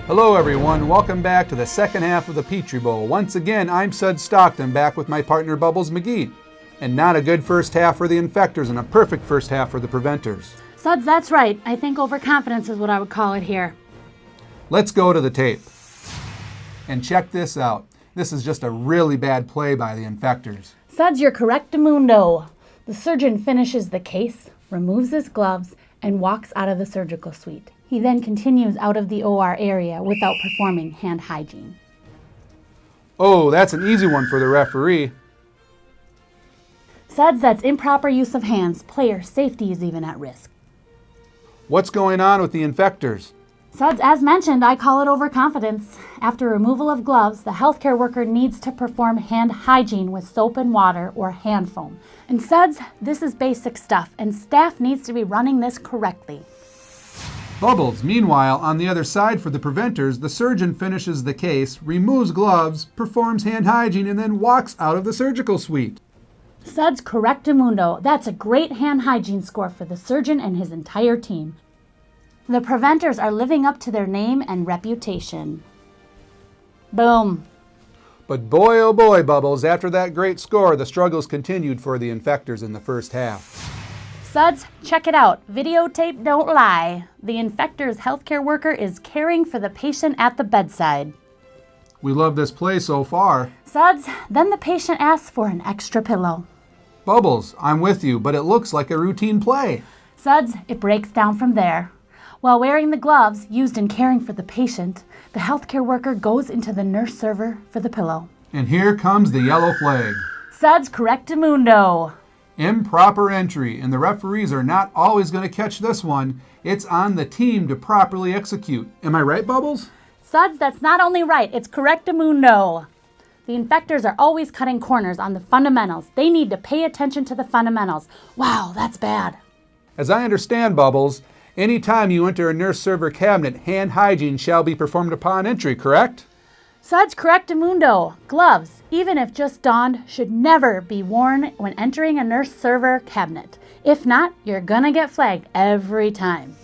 Hello everyone, welcome back to the second half of the Petri Bowl. Once again, I'm Sud Stockton, back with my partner Bubbles McGee. And not a good first half for the infectors and a perfect first half for the preventers. Suds, that's right. I think overconfidence is what I would call it here. Let's go to the tape. And check this out. This is just a really bad play by the infectors. Suds, you're correctamundo. The surgeon finishes the case, removes his gloves, and walks out of the surgical suite. He then continues out of the OR area without performing hand hygiene. Oh, that's an easy one for the referee. Suds, that's improper use of hands. Player safety is even at risk. What's going on with the infectors? Suds, as mentioned, I call it overconfidence. After removal of gloves, the healthcare worker needs to perform hand hygiene with soap and water or hand foam. And Suds, this is basic stuff, and staff needs to be running this correctly. Bubbles, meanwhile, on the other side for the preventers, the surgeon finishes the case, removes gloves, performs hand hygiene, and then walks out of the surgical suite. Suds, correctamundo. That's a great hand hygiene score for the surgeon and his entire team. The preventers are living up to their name and reputation. Boom. But boy, oh boy, Bubbles, after that great score, the struggles continued for the infectors in the first half. Suds, check it out. Videotape don't lie. The infector's healthcare worker is caring for the patient at the bedside. We love this play so far. Suds, then the patient asks for an extra pillow. Bubbles, I'm with you, but it looks like a routine play. Suds, it breaks down from there. While wearing the gloves used in caring for the patient, the healthcare worker goes into the nurse server for the pillow. And here comes the yellow flag. Suds, correctamundo. Improper entry, and the referees are not always going to catch this one. It's on the team to properly execute. Am I right, Bubbles? Suds, that's not only right, it's correctamundo. The infectors are always cutting corners on the fundamentals. They need to pay attention to the fundamentals. Wow, that's bad. As I understand, Bubbles, anytime you enter a nurse server cabinet, hand hygiene shall be performed upon entry, correct? Suds, correctamundo. Gloves, even if just donned, should never be worn when entering a nurse server cabinet. If not, you're gonna get flagged every time.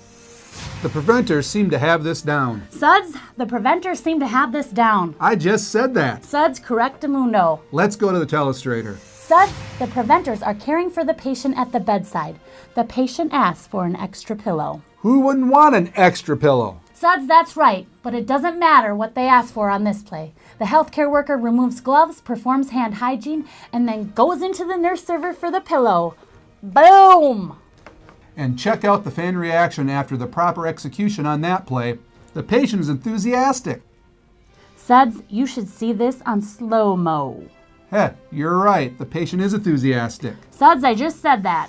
The preventers seem to have this down. Suds, the preventers seem to have this down. I just said that. Suds, correctamundo. Let's go to the telestrator. Suds, the preventers are caring for the patient at the bedside. The patient asks for an extra pillow. Who wouldn't want an extra pillow? Suds, that's right, but it doesn't matter what they ask for on this play. The healthcare worker removes gloves, performs hand hygiene, and then goes into the nurse server for the pillow. Boom! And check out the fan reaction after the proper execution on that play. The patient is enthusiastic. Suds, you should see this on slow-mo. Heh, you're right. The patient is enthusiastic. Suds, I just said that.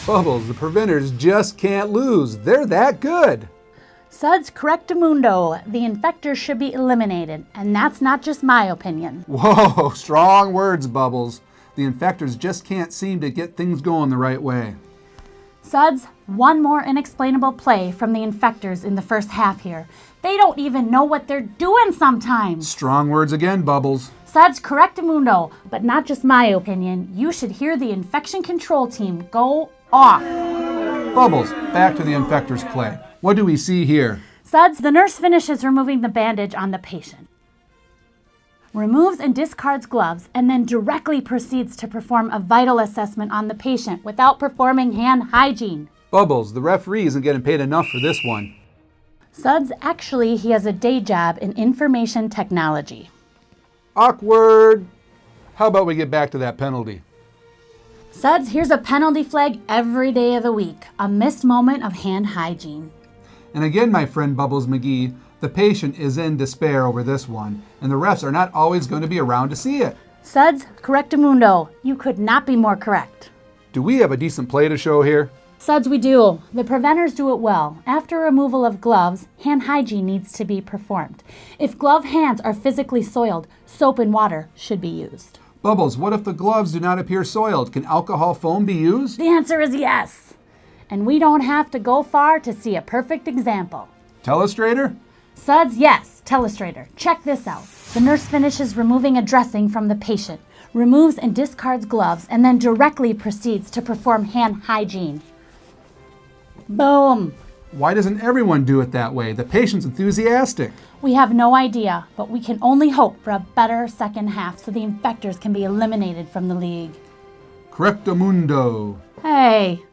Bubbles, the preventers just can't lose. They're that good. Suds, correctamundo. The infectors should be eliminated, and that's not just my opinion. Whoa, strong words, Bubbles. The infectors just can't seem to get things going the right way. Suds, one more inexplainable play from the infectors in the first half here. They don't even know what they're doing sometimes. Strong words again, Bubbles. Suds, correctamundo. But not just my opinion. You should hear the infection control team go off. Bubbles, back to the infectors play. What do we see here? Suds, the nurse finishes removing the bandage on the patient, removes and discards gloves, and then directly proceeds to perform a vital assessment on the patient without performing hand hygiene. Bubbles, the referee isn't getting paid enough for this one. Suds, actually, he has a day job in information technology. Awkward. How about we get back to that penalty? Suds, here's a penalty flag every day of the week. A missed moment of hand hygiene. And again, my friend Bubbles McGee, the patient is in despair over this one, and the refs are not always going to be around to see it. Suds, correctamundo. You could not be more correct. Do we have a decent play to show here? Suds, we do. The preventers do it well. After removal of gloves, hand hygiene needs to be performed. If glove hands are physically soiled, soap and water should be used. Bubbles, what if the gloves do not appear soiled? Can alcohol foam be used? The answer is yes. And we don't have to go far to see a perfect example. Telestrator? Suds, yes. Telestrator. Check this out. The nurse finishes removing a dressing from the patient, removes and discards gloves, and then directly proceeds to perform hand hygiene. Boom. Why doesn't everyone do it that way? The patient's enthusiastic. We have no idea, but we can only hope for a better second half so the infectors can be eliminated from the league. Correctamundo. Hey,